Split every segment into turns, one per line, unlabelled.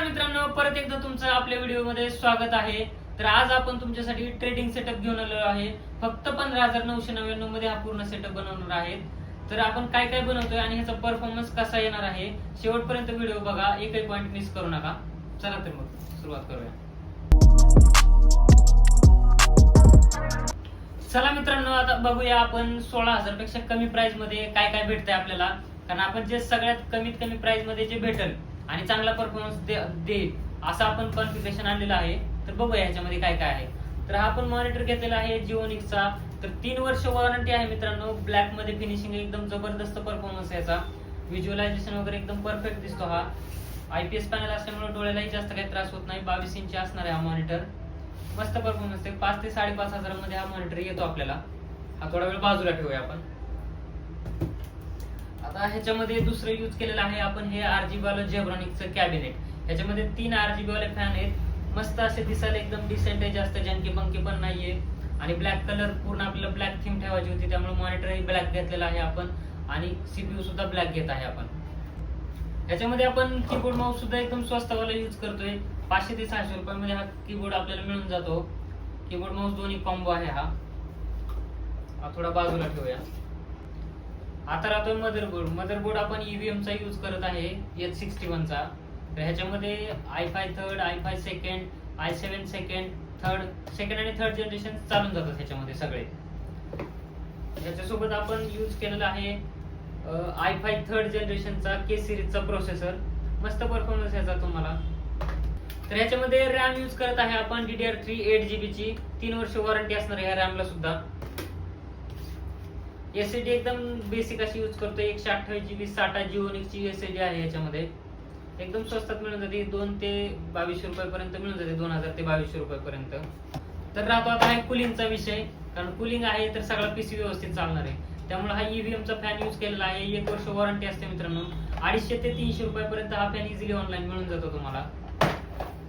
नमस्कार मित्रांनो, परत एकदा तुमचं आपल्या व्हिडिओमध्ये स्वागत आहे. तर आज आपण तुमच्यासाठी ट्रेडिंग सेटअप घेऊन आलेलो आहे. फक्त 15,999 मध्ये हा पूर्ण सेटअप बनवणार आहे. तर आपण काय काय बनवतोय आणि ह्याचा परफॉर्मन्स कसा येणार आहे, शेवटपर्यंत व्हिडिओ बघा, एकही पॉईंट मिस करू नका. चला तर मग सुरुवात करूया. चला मित्रांनो, आता बघूया आपण 16,000 पेक्षा कमी प्राइस मध्ये काय काय भेटतंय आपल्याला. कारण आपण जे सगळ्यात कमीत कमी प्राइस मध्ये जे भेटेल आणि चांगला परफॉर्मन्स देईल असं आपण कॉन्फिगरेशन आणलेलं आहे. तर बघूया ह्याच्यामध्ये काय काय आहे. तर हा आपण मॉनिटर घेतलेला आहे जिओनिकचा. तर 3 वर्ष वॉरंटी आहे मित्रांनो. ब्लॅक मध्ये फिनिशिंग एकदम जबरदस्त परफॉर्मन्स याचा. व्हिज्युअलायझेशन वगैरे एकदम परफेक्ट दिसतो. हा IPS पॅनल असल्यामुळे डोळ्यालाही जास्त काही त्रास होत नाही. 22 इंची असणार आहे हा मॉनिटर. मस्त परफॉर्मन्स आहे. 5 ते 5,500 मध्ये हा मॉनिटर येतो आपल्याला. हा थोडा वेळ बाजूला ठेवूया आपण. आता ह्याच्यामध्ये दुसरं यूज केलेलं आहे आपण हे RGB वालं जेब्रॉनिकचं कॅबिनेट. ह्याच्यामध्ये 3 RGB वाले फॅन आहेत. मस्त असे दिसायला एकदम डिसेंट आहे, जास्त जंकी बंकी पण नाहीये. आणि ब्लॅक कलर पूर्ण आपल्याला ब्लॅक थीम ठेवायची होती, त्यामुळे मॉनिटरही ब्लॅक घेतलेला आहे आपण आणि CPU सुद्धा ब्लॅक घेत आहे आपण. ह्याच्यामध्ये आपण कीबोर्ड माऊस सुद्धा एकदम स्वस्तवाला यूज करतोय. 500 ते 600 रुपयामध्ये हा कीबोर्ड आपल्याला मिळून जातो. कीबोर्ड माऊस दोन्ही कॉम्बो आहे हा. थोडा बाजूला ठेवूया. आता राहतोय मदरबोर्ड आपण EVM चा यूज करत आहे, H61 चा. तर ह्याच्यामध्ये i5 third, i5 second, i7 second आणि थर्ड जनरेशन चालून जातात ह्याच्यामध्ये सगळे. ह्याच्यासोबत आपण यूज केलेला आहे i5 थर्ड जनरेशनचा K सिरीजचा प्रोसेसर. मस्त परफॉर्मन्स याचा तुम्हाला. तर ह्याच्यामध्ये रॅम यूज करत आहे आपण DDR3 8GB ची. 3 वर्ष वॉरंटी असणार आहे या रॅमला सुद्धा. SSD एकदम बेसिक अशी यूज करतोय. 128GB SATA जिओनिकची SSD आहे ह्याच्यामध्ये. एकदम स्वस्तात मिळून जाते. 2 ते 2200 रुपयापर्यंत मिळून जाते. 2000 ते 2200 रुपयापर्यंत. तर राहतो आता आहे कुलिंगचा विषय. कारण कुलिंग आहे तर सगळा PC व्यवस्थित चालणार आहे. त्यामुळे हा EVM चा फॅन यूज केलेला आहे. 1 वर्ष वॉरंटी असते मित्रांनो. 250 ते 300 रुपयापर्यंत हा फॅन इझिली ऑनलाईन मिळून जातो तुम्हाला.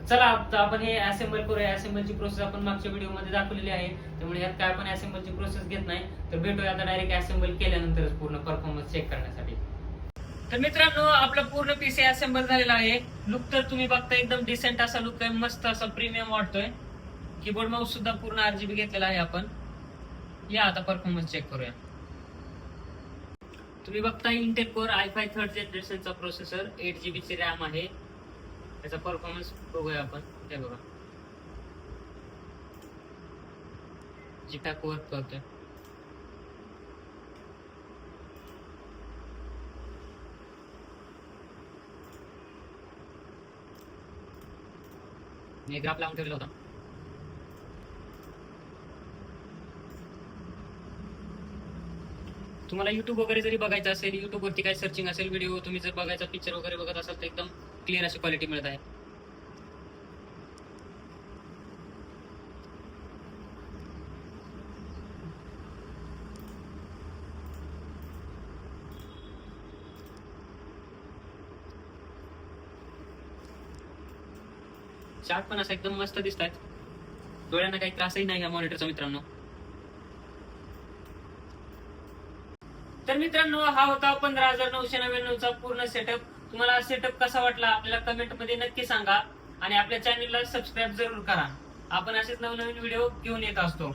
चला आता आपण हे असेंबल करूया. असेंबलची प्रोसेस आपण मागच्या व्हिडिओमध्ये दाखवलेली आहे, त्यामुळे यात काय आपण असेंबलची प्रोसेस घेत नाही. तर भेटूया आता डायरेक्ट असेंबल केल्यानंतरच पूर्ण परफॉर्मन्स चेक करण्यासाठी. तर मित्रांनो, आपला पूर्ण PC असेंबल झालेला आहे. लुक तर तुम्ही बघता एकदम डिसेंट असा लुक आहे. मस्त असा प्रीमियम वाटतोय. कीबोर्ड माऊस सुद्धा पूर्ण RGB घेतलेला आहे आपण. या आता परफॉर्मन्स चेक करूया. तुम्ही बघता इंटेल कोर i5 थर्ड जनरेशनचा प्रोसेसर, 8GB ची रॅम आहे. त्याचा परफॉर्मन्स बघूया आपण. हे बघा, जिटा वर्क करतोय. मी ग्राफ लावून ठेवला होता. तुम्हाला YouTube वगैरे जरी बघायचं असेल, YouTube वरती काय सर्चिंग असेल व्हिडिओ, तुम्ही जर बघायचा पिक्चर वगैरे बघत असाल तर एकदम क्लिअर अशी क्वालिटी मिळत आहे. चार्ट पण असं एकदम मस्त दिसत आहेत. डोळ्यांना काही त्रासही नाही या मॉनिटरचा मित्रांनो. तर मित्रांनो, हा होता 15,999 चा पूर्ण सेटअप. तुम्हाला सेटअप कसा वाटला आपल्याला कमेंट मध्ये नक्की सांगा आणि आपल्या चॅनलला सबस्क्राईब जरूर करा. आपण असेच नवनवीन व्हिडिओ घेऊन येत असतो.